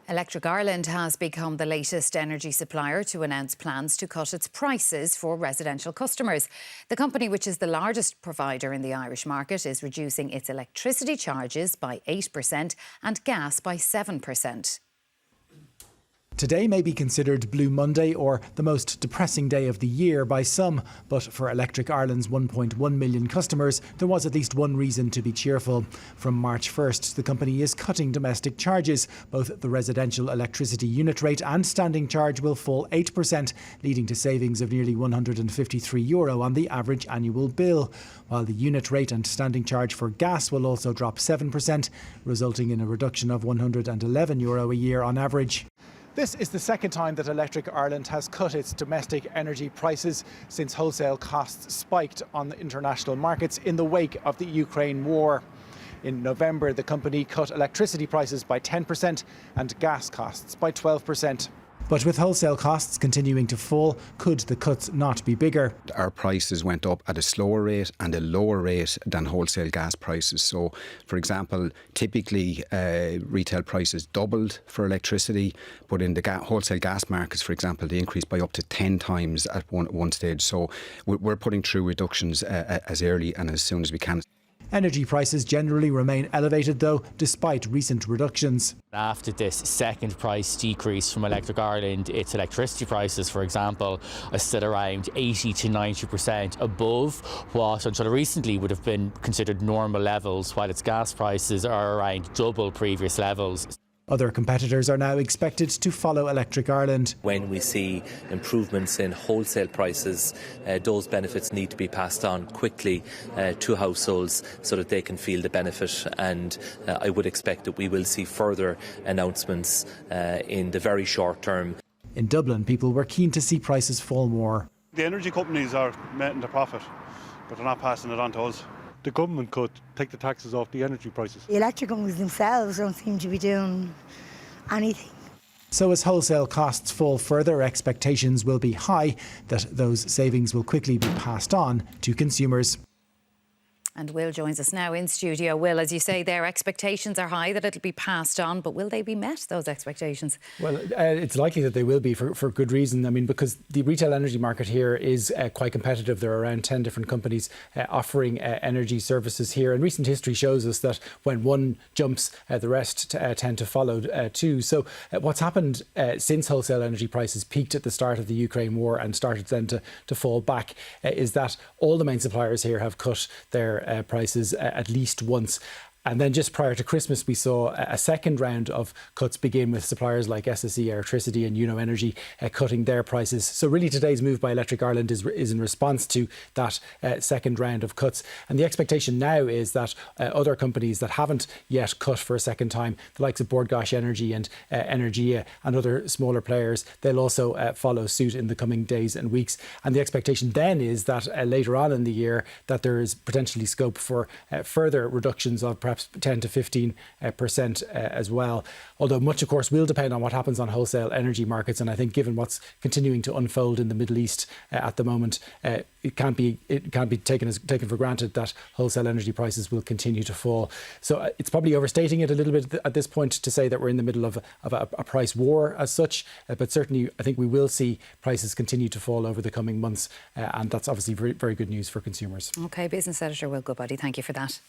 Electric Ireland has become the latest energy supplier to announce plans to cut its prices for residential customers. The company, which is the largest provider in the Irish market, is reducing its electricity charges by 8% and gas by 7%. Today may be considered Blue Monday or the most depressing day of the year by some, but for Electric Ireland's 1.1 million customers, there was at least one reason to be cheerful. From March 1st, the company is cutting domestic charges. Both the residential electricity unit rate and standing charge will fall 8%, leading to savings of nearly €153 on the average annual bill, while the unit rate and standing charge for gas will also drop 7%, resulting in a reduction of €111 a year on average. This is the second time that Electric Ireland has cut its domestic energy prices since wholesale costs spiked on the international markets in the wake of the Ukraine war. In November, the company cut electricity prices by 10% and gas costs by 12%. But with wholesale costs continuing to fall, could the cuts not be bigger? Our prices went up at a slower rate and a lower rate than wholesale gas prices. So, for example, typically retail prices doubled for electricity, but in the wholesale gas markets, for example, they increased by up to 10 times at one stage. So we're putting through reductions as early and as soon as we can. Energy prices generally remain elevated, though, despite recent reductions. After this second price decrease from Electric Ireland, its electricity prices, for example, are still around 80 to 90% above what until recently would have been considered normal levels, while its gas prices are around double previous levels. Other competitors are now expected to follow Electric Ireland. When we see improvements in wholesale prices, those benefits need to be passed on quickly to households so that they can feel the benefit, and I would expect that we will see further announcements in the very short term. In Dublin, people were keen to see prices fall more. The energy companies are making the profit, but they're not passing it on to us. The government could take the taxes off the energy prices. The electric companies themselves don't seem to be doing anything. So as wholesale costs fall further, expectations will be high that those savings will quickly be passed on to consumers. And Will joins us now in studio. Will, as you say, their expectations are high that it'll be passed on, but will they be met, those expectations? Well, it's likely that they will be for good reason. I mean, because the retail energy market here is quite competitive. There are around 10 different companies offering energy services here. And recent history shows us that when one jumps, the rest tend to follow too. So what's happened since wholesale energy prices peaked at the start of the Ukraine war and started then to fall back is that all the main suppliers here have cut their prices at least once. And then just prior to Christmas, we saw a second round of cuts begin with suppliers like SSE Electricity and Uno Energy cutting their prices. So really today's move by Electric Ireland is in response to that second round of cuts. And the expectation now is that other companies that haven't yet cut for a second time, the likes of Bord Gáis Energy and Energia and other smaller players, they'll also follow suit in the coming days and weeks. And the expectation then is that later on in the year that there is potentially scope for further reductions of perhaps 10 to 15% as well. Although much, of course, will depend on what happens on wholesale energy markets. And I think given what's continuing to unfold in the Middle East at the moment, it can't be taken for granted that wholesale energy prices will continue to fall. So it's probably overstating it a little bit at this point to say that we're in the middle of a price war as such. But certainly, I think we will see prices continue to fall over the coming months. And that's obviously very, very good news for consumers. OK, business editor Will Goodbody, thank you for that.